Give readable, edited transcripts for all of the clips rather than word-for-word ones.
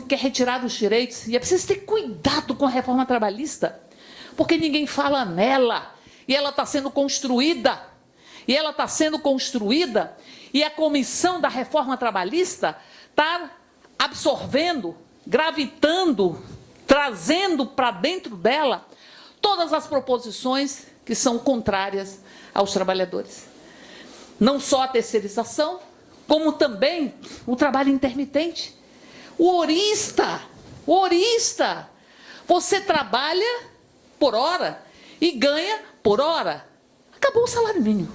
quer retirar os direitos, e é preciso ter cuidado com a reforma trabalhista, porque ninguém fala nela, e ela está sendo construída, e a comissão da reforma trabalhista está absorvendo, gravitando, trazendo para dentro dela todas as proposições que são contrárias aos trabalhadores. Não só a terceirização, como também o trabalho intermitente. O horista, você trabalha por hora e ganha por hora. Acabou o salário mínimo.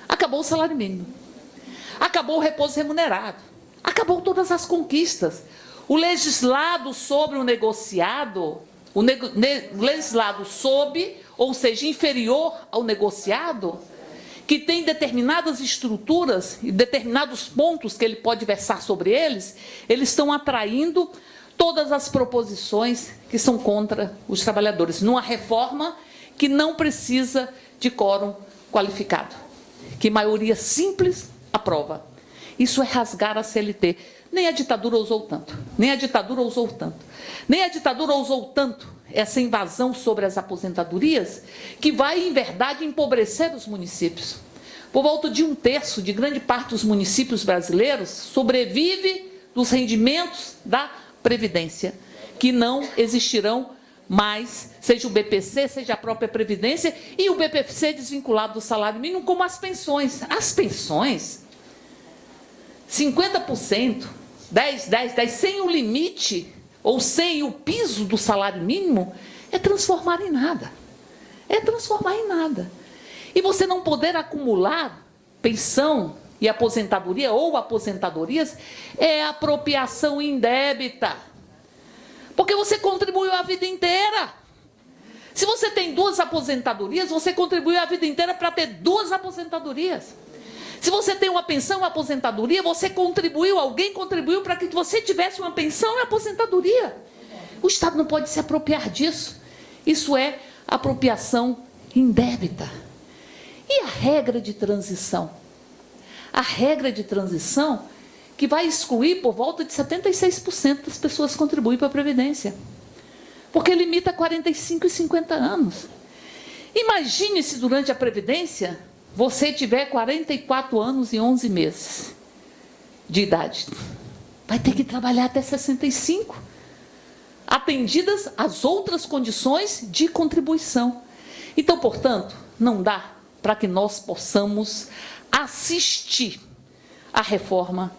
Acabou o salário mínimo. Acabou o repouso remunerado. Acabou todas as conquistas. O legislado sobre o negociado, legislado sob, ou seja, inferior ao negociado, que tem determinadas estruturas e determinados pontos que ele pode versar sobre eles, eles estão atraindo todas as proposições que são contra os trabalhadores, numa reforma que não precisa de quórum qualificado, que maioria simples aprova. Isso é rasgar a CLT. Nem a ditadura ousou tanto, essa invasão sobre as aposentadorias, que vai, em verdade, empobrecer os municípios. Por volta de 1/3 de grande parte dos municípios brasileiros sobrevive dos rendimentos da Previdência, que não existirão mais, seja o BPC, seja a própria Previdência, e o BPC desvinculado do salário mínimo, como as pensões. As pensões, 50%, 10, sem o limite, ou sem o piso do salário mínimo, é transformar em nada. E você não poder acumular pensão e aposentadoria, ou aposentadorias, é apropriação indébita. Porque você contribuiu a vida inteira. Se você tem 2 aposentadorias, você contribuiu a vida inteira para ter 2 aposentadorias. Se você tem uma pensão e uma aposentadoria, alguém contribuiu para que você tivesse uma pensão e aposentadoria. O Estado não pode se apropriar disso. Isso é apropriação indébita. E a regra de transição? A regra de transição que vai excluir por volta de 76% das pessoas que contribuem para a Previdência. Porque limita 45 e 50 anos. Imagine se durante a Previdência você tiver 44 anos e 11 meses de idade. Vai ter que trabalhar até 65, atendidas as outras condições de contribuição. Então, portanto, não dá para que nós possamos assistir a reforma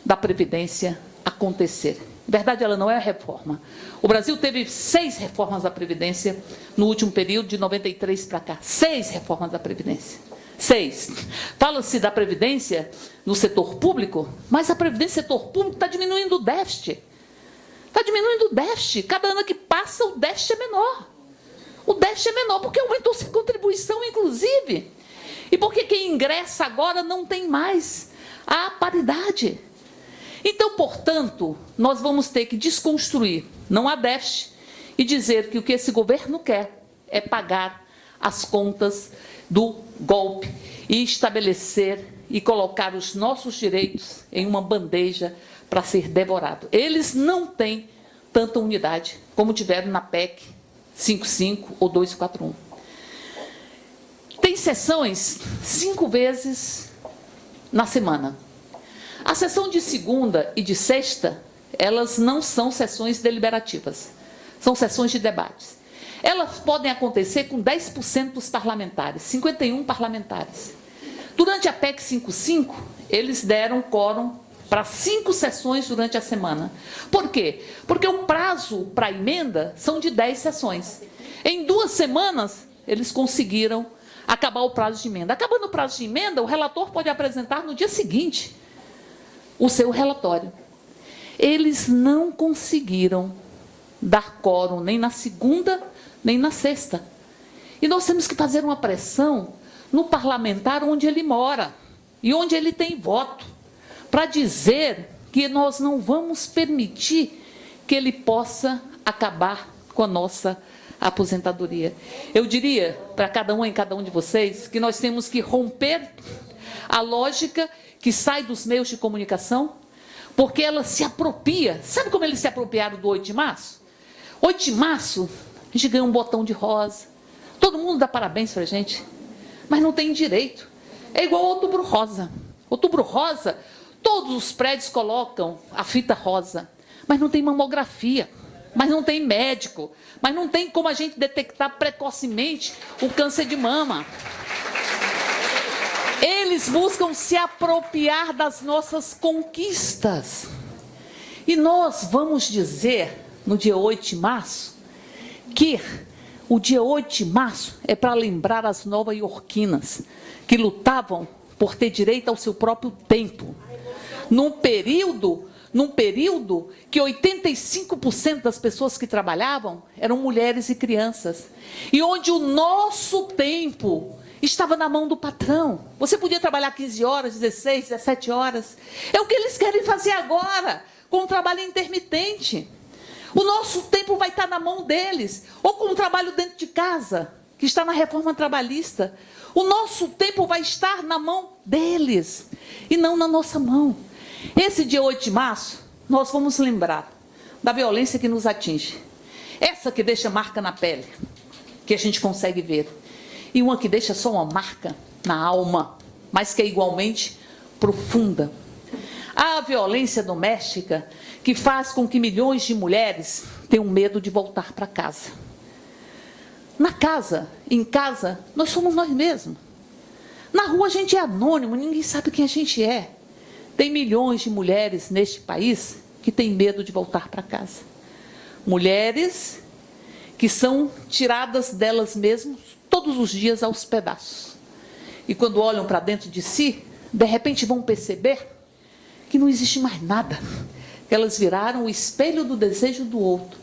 da Previdência acontecer. Na verdade, ela não é a reforma. O Brasil teve 6 reformas da Previdência no último período, de 93 para cá. 6 reformas da Previdência. 6. Fala-se da Previdência no setor público, mas a Previdência no setor público está diminuindo o déficit. Cada ano que passa, o déficit é menor. Porque aumentou-se a contribuição, inclusive. E porque quem ingressa agora não tem mais a paridade. Então, portanto, nós vamos ter que desconstruir, não há déficit, e dizer que o que esse governo quer é pagar as contas do golpe e estabelecer e colocar os nossos direitos em uma bandeja para ser devorado. Eles não têm tanta unidade como tiveram na PEC 55 ou 241. Tem sessões 5 vezes na semana. A sessão de segunda e de sexta, elas não são sessões deliberativas, são sessões de debates. Elas podem acontecer com 10% dos parlamentares, 51 parlamentares. Durante a PEC 55, eles deram quórum para 5 sessões durante a semana. Por quê? Porque o prazo para emenda são de 10 sessões. Em 2 semanas, eles conseguiram acabar o prazo de emenda. Acabando o prazo de emenda, o relator pode apresentar no dia seguinte o seu relatório. Eles não conseguiram dar quórum nem na segunda, nem na sexta. E nós temos que fazer uma pressão no parlamentar onde ele mora e onde ele tem voto, para dizer que nós não vamos permitir que ele possa acabar com a nossa aposentadoria. Eu diria para cada um e cada um de vocês que nós temos que romper a lógica que sai dos meios de comunicação, porque ela se apropria. Sabe como eles se apropriaram do 8 de março? 8 de março, a gente ganha um botão de rosa. Todo mundo dá parabéns para a gente, mas não tem direito. É igual ao Outubro Rosa. Outubro Rosa, todos os prédios colocam a fita rosa, mas não tem mamografia, mas não tem médico, mas não tem como a gente detectar precocemente o câncer de mama. Eles buscam se apropriar das nossas conquistas. E nós vamos dizer, no dia 8 de março, que o dia 8 de março é para lembrar as nova-iorquinas que lutavam por ter direito ao seu próprio tempo. Num período que 85% das pessoas que trabalhavam eram mulheres e crianças. E onde o nosso tempo estava na mão do patrão. Você podia trabalhar 15 horas, 16, 17 horas. É o que eles querem fazer agora, com o trabalho intermitente. O nosso tempo vai estar na mão deles, ou com o trabalho dentro de casa, que está na reforma trabalhista. O nosso tempo vai estar na mão deles, e não na nossa mão. Esse dia 8 de março, nós vamos lembrar da violência que nos atinge. Essa que deixa marca na pele, que a gente consegue ver. E uma que deixa só uma marca na alma, mas que é igualmente profunda. A violência doméstica que faz com que milhões de mulheres tenham medo de voltar para casa. Na casa, em casa, nós somos nós mesmos. Na rua a gente é anônimo, ninguém sabe quem a gente é. Tem milhões de mulheres neste país que têm medo de voltar para casa. Mulheres que são tiradas delas mesmas todos os dias aos pedaços. E quando olham para dentro de si, de repente vão perceber que não existe mais nada. Elas viraram o espelho do desejo do outro.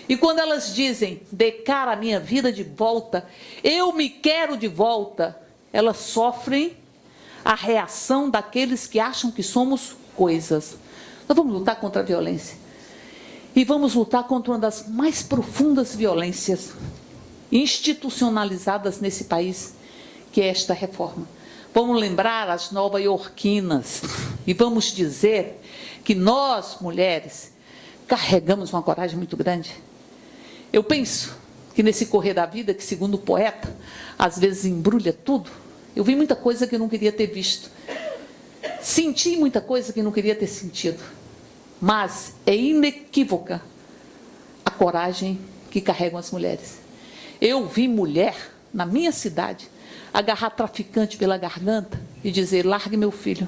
E quando elas dizem, dê cara a minha vida de volta, eu me quero de volta, elas sofrem a reação daqueles que acham que somos coisas. Nós vamos lutar contra a violência. E vamos lutar contra uma das mais profundas violências institucionalizadas nesse país, que é esta reforma. Vamos lembrar as nova-iorquinas e vamos dizer que nós, mulheres, carregamos uma coragem muito grande. Eu penso que nesse correr da vida, que segundo o poeta, às vezes embrulha tudo, eu vi muita coisa que eu não queria ter visto. Senti muita coisa que não queria ter sentido. Mas é inequívoca a coragem que carregam as mulheres. Eu vi mulher, na minha cidade, agarrar traficante pela garganta e dizer, largue meu filho.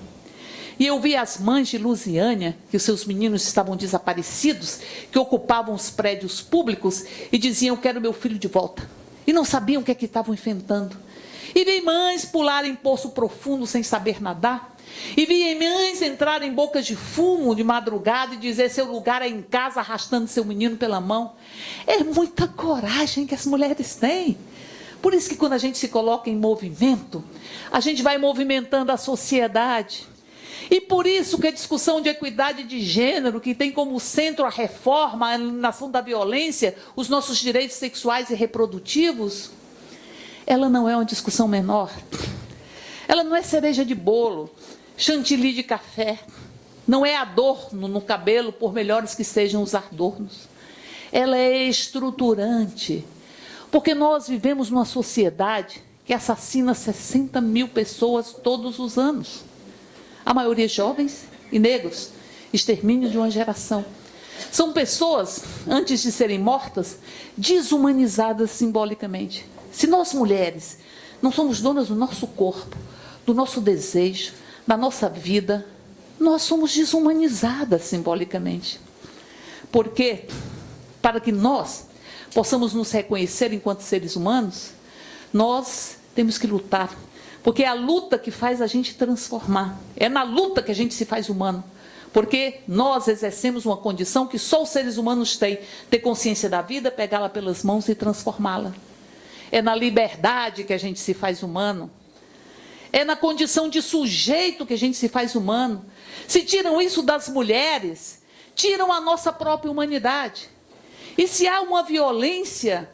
E eu vi as mães de Lusiânia, que os seus meninos estavam desaparecidos, que ocupavam os prédios públicos e diziam, eu quero meu filho de volta. E não sabiam o que é que estavam enfrentando. E vi mães pularem em poço profundo sem saber nadar. E vi mães entrarem em bocas de fumo de madrugada e dizer, seu lugar é em casa, arrastando seu menino pela mão. É muita coragem que as mulheres têm. Por isso que quando a gente se coloca em movimento, a gente vai movimentando a sociedade. E por isso que a discussão de equidade de gênero, que tem como centro a reforma, a eliminação da violência, os nossos direitos sexuais e reprodutivos, ela não é uma discussão menor. Ela não é cereja de bolo, chantilly de café. Não é adorno no cabelo, por melhores que sejam os adornos. Ela é estruturante. Porque nós vivemos numa sociedade que assassina 60 mil pessoas todos os anos. A maioria jovens e negros. Extermínio de uma geração. São pessoas, antes de serem mortas, desumanizadas simbolicamente. Se nós mulheres não somos donas do nosso corpo, do nosso desejo, da nossa vida, nós somos desumanizadas simbolicamente. Porque, para que nós possamos nos reconhecer enquanto seres humanos, nós temos que lutar. Porque é a luta que faz a gente transformar. É na luta que a gente se faz humano. Porque nós exercemos uma condição que só os seres humanos têm. Ter consciência da vida, pegá-la pelas mãos e transformá-la. É na liberdade que a gente se faz humano. É na condição de sujeito que a gente se faz humano. Se tiram isso das mulheres, tiram a nossa própria humanidade. E se há uma violência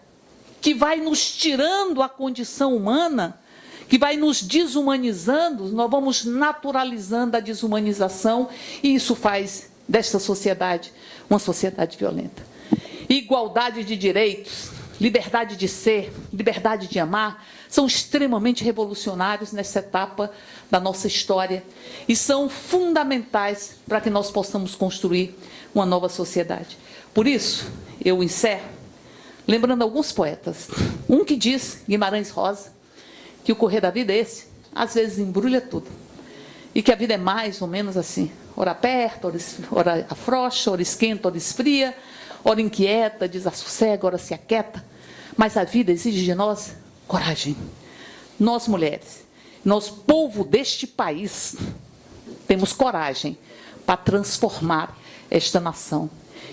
que vai nos tirando a condição humana, que vai nos desumanizando, nós vamos naturalizando a desumanização, e isso faz desta sociedade, uma sociedade violenta. Igualdade de direitos, liberdade de ser, liberdade de amar, são extremamente revolucionários nessa etapa da nossa história e são fundamentais para que nós possamos construir uma nova sociedade. Por isso, eu encerro lembrando alguns poetas. Um que diz, Guimarães Rosa, que o correr da vida é esse, às vezes embrulha tudo. E que a vida é mais ou menos assim, ora aperta, ora afrouxa, ora esquenta, ora esfria, ora inquieta, desassossega, ora se aquieta. Mas a vida exige de nós coragem. Nós, mulheres, nós, povo deste país, temos coragem para transformar esta nação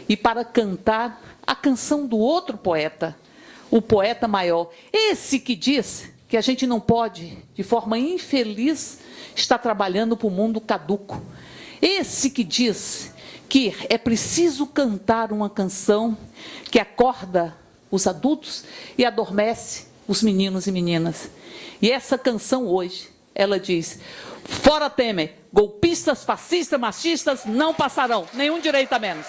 e para cantar a canção do outro poeta, o poeta maior, esse que diz que a gente não pode, de forma infeliz, estar trabalhando para o mundo caduco. Esse que diz que é preciso cantar uma canção que acorda os adultos e adormece os meninos e meninas. E essa canção hoje, ela diz: fora Temer, golpistas, fascistas, machistas não passarão, nenhum direito a menos.